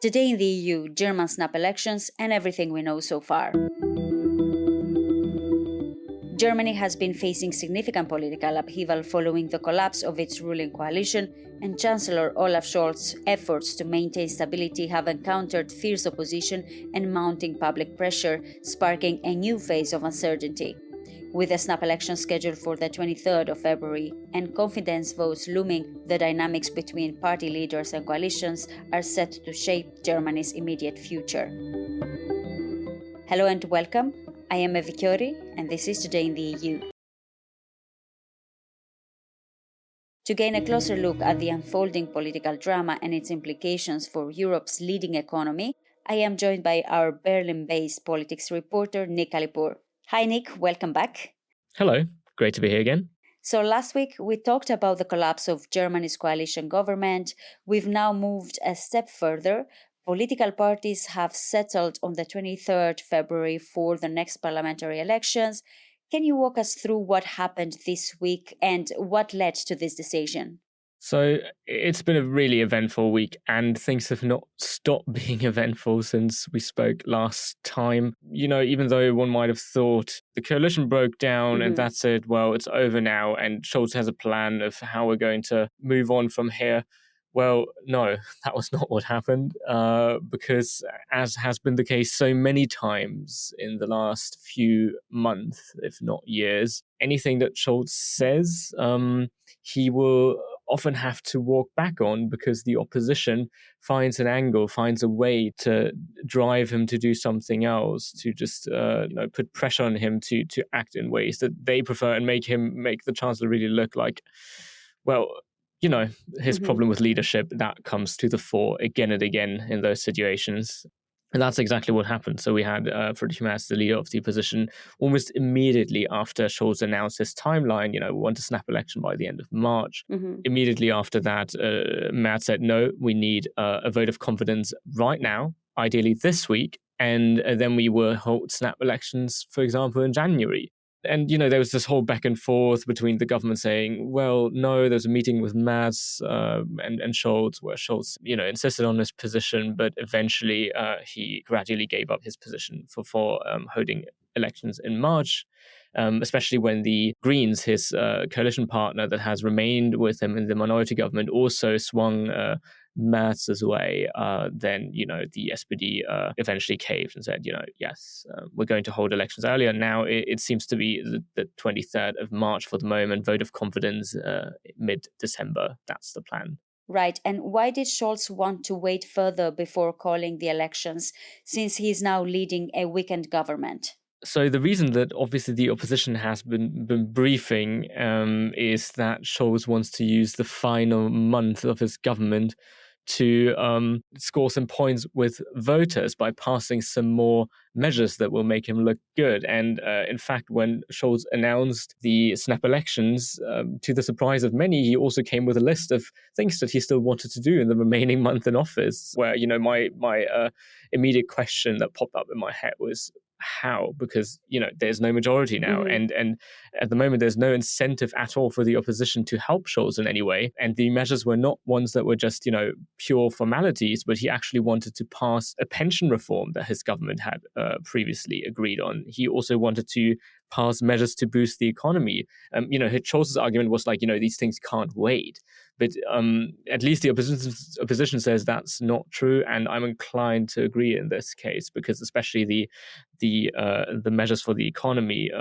Today in the EU, German snap elections and everything we know so far. Germany has been facing significant political upheaval following the collapse of its ruling coalition, and Chancellor Olaf Scholz's efforts to maintain stability have encountered fierce opposition and mounting public pressure, sparking a new phase of uncertainty. With a snap election scheduled for the 23rd of February and confidence votes looming, the dynamics between party leaders and coalitions are set to shape Germany's immediate future. Hello and welcome. I am Evi Kiorri, and this is Today in the EU. To gain a closer look at the unfolding political drama and its implications for Europe's leading economy, I am joined by our Berlin-based politics reporter, Nick Alipour. Hi, Nick. Welcome back. Hello. Great to be here again. So last week, we talked about the collapse of Germany's coalition government. We've now moved a step further. Political parties have settled on the 23rd February for the next parliamentary elections. Can you walk us through what happened this week and what led to this decision? So it's been a really eventful week, and things have not stopped being eventful since we spoke last time. You know, even though one might have thought the coalition broke down and that's it, well, it's over now, and Scholz has a plan of how we're going to move on from here. Well, no, that was not what happened, because as has been the case so many times in the last few months, if not years, anything that Scholz says, he will often have to walk back on because the opposition finds an angle, finds a way to drive him to do something else, to just put pressure on him to act in ways that they prefer and make the Chancellor really look like, well, you know, his problem with leadership, that comes to the fore again and again in those situations. And that's exactly what happened. So we had Friedrich Merz, the leader of the opposition, almost immediately after Scholz announced his timeline, we want a snap election by the end of March. Immediately after that, Merz said, no, we need a vote of confidence right now, ideally this week. And then we will hold snap elections, for example, in January. And, there was this whole back and forth between the government saying, well, no, there's a meeting with Merz and Scholz, where Scholz, insisted on his position, but eventually he gradually gave up his position for holding elections in March, especially when the Greens, his coalition partner that has remained with him in the minority government, also swung Merz's way. Then, the SPD eventually caved and said, yes, we're going to hold elections earlier. Now it seems to be the 23rd of March for the moment, vote of confidence mid-December. That's the plan. Right. And why did Scholz want to wait further before calling the elections, since he's now leading a weakened government? So the reason that obviously the opposition has been briefing is that Scholz wants to use the final month of his government to score some points with voters by passing some more measures that will make him look good. And in fact, when Scholz announced the snap elections, to the surprise of many, he also came with a list of things that he still wanted to do in the remaining month in office, where, my immediate question that popped up in my head was, how? Because there's no majority now, and at the moment there's no incentive at all for the opposition to help Scholz in any way. And the measures were not ones that were just pure formalities, but he actually wanted to pass a pension reform that his government had previously agreed on. He also wanted to pass measures to boost the economy. Scholz's argument was like, these things can't wait. But at least the opposition says that's not true, and I'm inclined to agree in this case, because especially the measures for the economy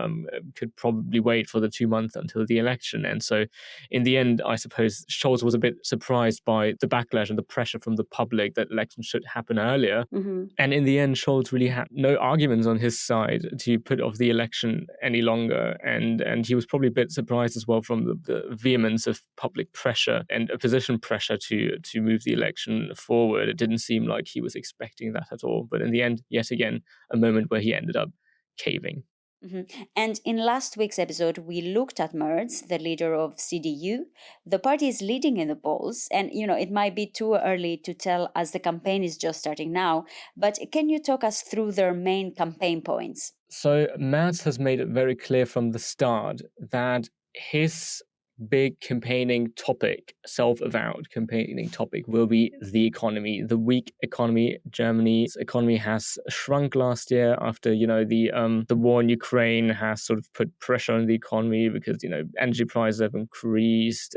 could probably wait for the 2 months until the election. And so in the end, I suppose Scholz was a bit surprised by the backlash and the pressure from the public that elections should happen earlier. And in the end, Scholz really had no arguments on his side to put off the election any longer. And he was probably a bit surprised as well from the vehemence of public pressure and opposition pressure to move the election forward. It didn't seem like he was expecting that at all. But in the end, yet again, a moment where he ended up caving. And in last week's episode, we looked at Merz, the leader of CDU. The party is leading in the polls, and it might be too early to tell as the campaign is just starting now, but can you talk us through their main campaign points? So Merz has made it very clear from the start that his big campaigning topic, self-avowed campaigning topic, will be the economy, the weak economy. Germany's economy has shrunk last year after, the war in Ukraine has sort of put pressure on the economy because, energy prices have increased.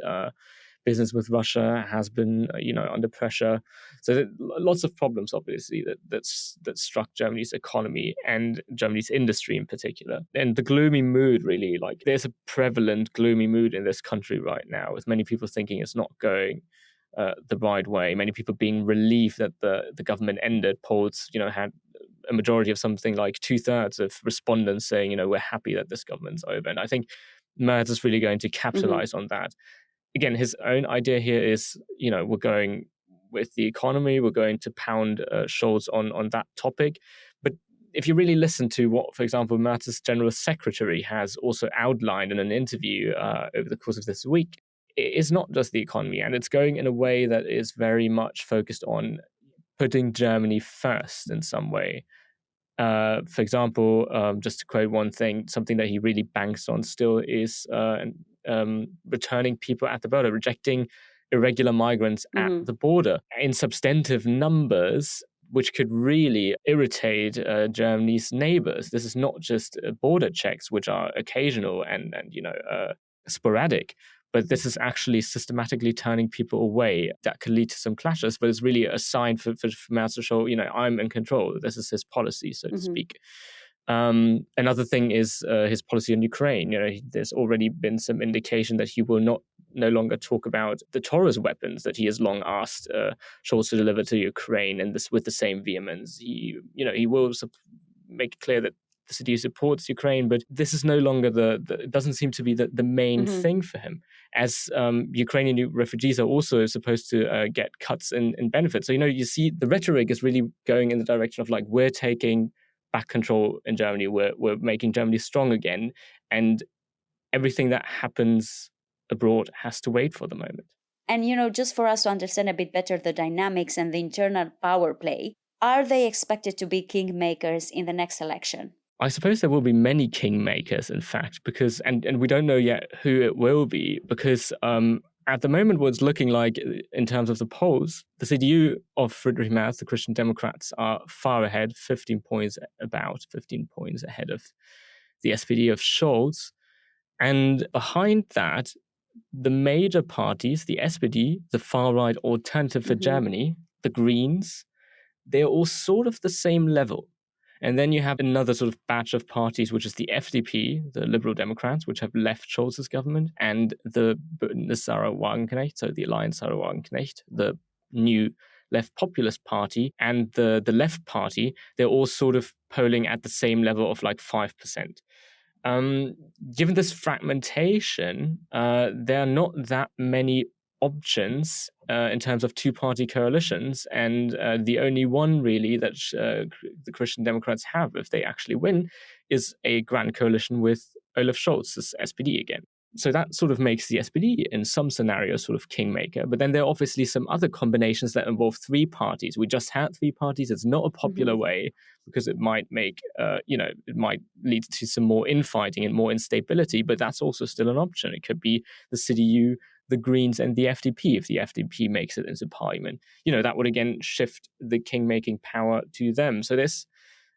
Business with Russia has been, under pressure. So lots of problems, obviously, that struck Germany's economy and Germany's industry in particular. And the gloomy mood, really, like there's a prevalent gloomy mood in this country right now, with many people thinking it's not going the right way. Many people being relieved that the government ended. Polls, had a majority of something like 2/3 of respondents saying, we're happy that this government's over. And I think Merz is really going to capitalize on that. Again, his own idea here is, we're going with the economy, we're going to pound Scholz on that topic. But if you really listen to what, for example, Merz's general secretary has also outlined in an interview over the course of this week, it's not just the economy, and it's going in a way that is very much focused on putting Germany first in some way. For example, just to quote one thing, something that he really banks on still is returning people at the border, rejecting irregular migrants at the border in substantive numbers, which could really irritate Germany's neighbors. This is not just border checks, which are occasional and sporadic, but this is actually systematically turning people away. That could lead to some clashes, but it's really a sign for Merz to show, I'm in control. This is his policy, so to speak. Another thing is his policy on Ukraine. There's already been some indication that he will no longer talk about the Taurus weapons that he has long asked Scholz to deliver to Ukraine, and this with the same vehemence. He will make it clear that the city supports Ukraine, but this is no longer it doesn't seem to be the main thing for him, as Ukrainian refugees are also supposed to get cuts in benefits. So, you see the rhetoric is really going in the direction of like, we're taking back control in Germany, we're making Germany strong again, and everything that happens abroad has to wait for the moment. And, just for us to understand a bit better the dynamics and the internal power play, are they expected to be kingmakers in the next election? I suppose there will be many kingmakers, in fact, because and we don't know yet who it will be, because at the moment, what it's looking like in terms of the polls, the CDU of Friedrich Merz, the Christian Democrats, are far ahead, 15 points ahead of the SPD of Scholz. And behind that, the major parties, the SPD, the far-right Alternative for Germany, the Greens, they're all sort of the same level. And then you have another sort of batch of parties, which is the FDP, the Liberal Democrats, which have left Scholz's government, and the Sarah Wagenknecht, so the Alliance Sarah Wagenknecht, the new left populist party, and the left party. They're all sort of polling at the same level of like 5%. Given this fragmentation, there are not that many options in terms of two-party coalitions, and the only one really that the Christian Democrats have, if they actually win, is a grand coalition with Olaf Scholz's SPD again. So that sort of makes the SPD in some scenarios sort of kingmaker. But then there are obviously some other combinations that involve three parties. We just had three parties. It's not a popular way because it might make, it might lead to some more infighting and more instability. But that's also still an option. It could be the CDU, the Greens, and the FDP. If the FDP makes it into parliament, that would again shift the king-making power to them. So this,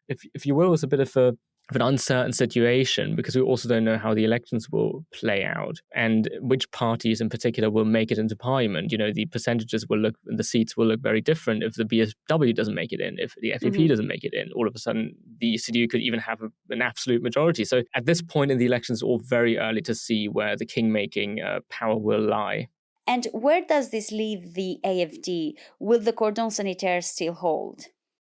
if you will, is a bit of an uncertain situation, because we also don't know how the elections will play out and which parties in particular will make it into parliament. The percentages the seats will look very different if the BSW doesn't make it in, if the FDP doesn't make it in. All of a sudden, the CDU could even have an absolute majority. So at this point in the elections, it's all very early to see where the king-making power will lie. And where does this leave the AfD? Will the cordon sanitaire still hold?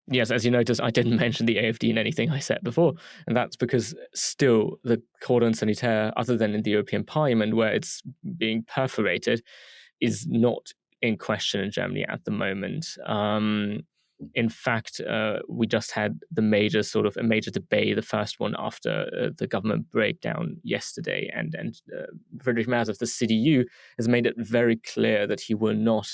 Yes, as you notice, I didn't mention the AfD in anything I said before. And that's because still the cordon sanitaire, other than in the European Parliament, where it's being perforated, is not in question in Germany at the moment. In fact, we just had a major debate, the first one after the government breakdown yesterday. And Friedrich Merz of the CDU has made it very clear that he will not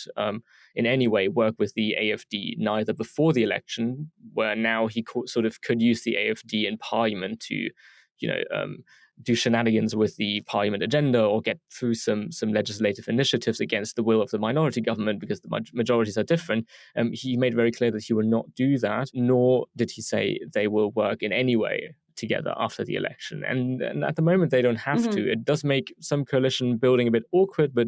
in any way work with the AfD, neither before the election, where now he could use the AfD in parliament to, do shenanigans with the parliament agenda or get through some legislative initiatives against the will of the minority government because the majorities are different. He made very clear that he will not do that, nor did he say they will work in any way together after the election. And at the moment, they don't have to. It does make some coalition building a bit awkward, but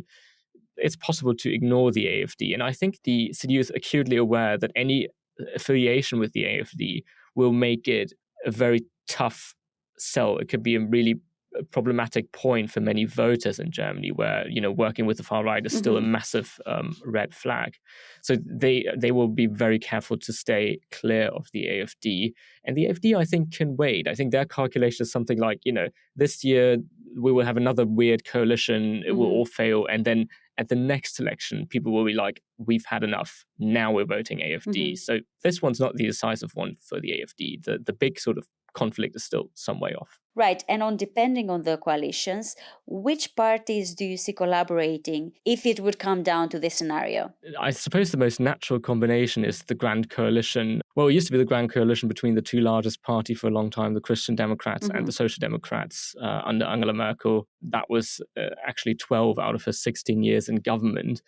it's possible to ignore the AFD. And I think the CDU is acutely aware that any affiliation with the AFD will make it a very tough sell. It could be a really problematic point for many voters in Germany, where working with the far right is still a massive red flag. So they will be very careful to stay clear of the AfD. And the AfD, I think, can wait. I think their calculation is something like, this year we will have another weird coalition, it will all fail, and then at the next election, people will be like, we've had enough, now we're voting AfD. So this one's not the decisive one for the AfD. The big sort of conflict is still some way off. Right. And depending on the coalitions, which parties do you see collaborating if it would come down to this scenario? I suppose the most natural combination is the Grand Coalition. Well, it used to be the Grand Coalition between the two largest parties for a long time, the Christian Democrats and the Social Democrats under Angela Merkel. That was actually 12 out of her 16 years in government.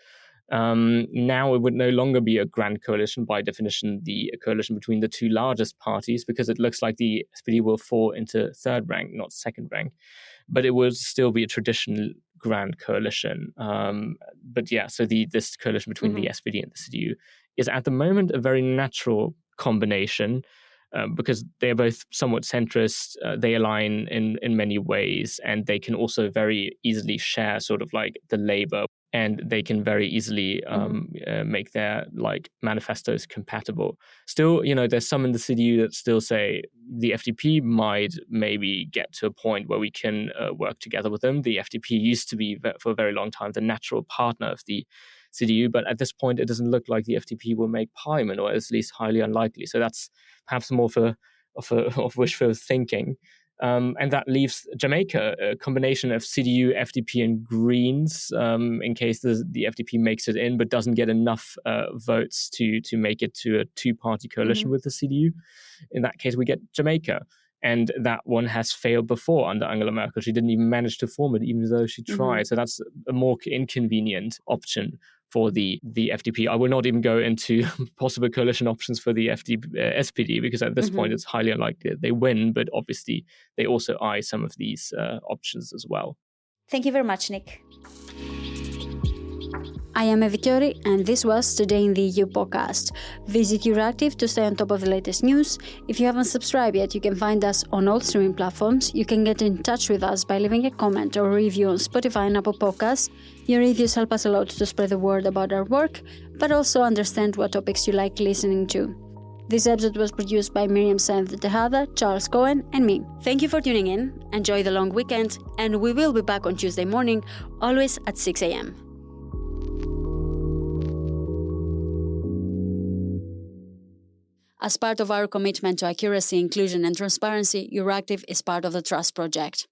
Now it would no longer be a grand coalition, by definition, a coalition between the two largest parties, because it looks like the SPD will fall into third rank, not second rank. But it will still be a traditional grand coalition. So this coalition between the SPD and the CDU is at the moment a very natural combination. Because they're both somewhat centrist, they align in many ways, and they can also very easily share sort of like the Labour, and they can very easily make their manifestos compatible. Still, there's some in the CDU that still say the FDP might maybe get to a point where we can work together with them. The FDP used to be for a very long time the natural partner of the CDU, but at this point it doesn't look like the FDP will make parliament, or at least highly unlikely. So that's perhaps more of wishful thinking. And that leaves Jamaica, a combination of CDU, FDP, and Greens, in case the FDP makes it in but doesn't get enough votes to make it to a two-party coalition with the CDU. In that case, we get Jamaica. And that one has failed before under Angela Merkel. She didn't even manage to form it, even though she tried. So that's a more inconvenient option for the FDP. I will not even go into possible coalition options for the SPD, because at this point it's highly unlikely that they win, but obviously they also eye some of these options as well. Thank you very much, Nick. I am Evi Kiorri, and this was Today in the EU podcast. Visit Euractiv to stay on top of the latest news. If you haven't subscribed yet, you can find us on all streaming platforms. You can get in touch with us by leaving a comment or review on Spotify and Apple Podcasts. Your reviews help us a lot to spread the word about our work, but also understand what topics you like listening to. This episode was produced by Miriam Sainz Tejada, Charles Cohen, and me. Thank you for tuning in. Enjoy the long weekend, and we will be back on Tuesday morning, always at 6 a.m. As part of our commitment to accuracy, inclusion, and transparency, Euractiv is part of the Trust Project.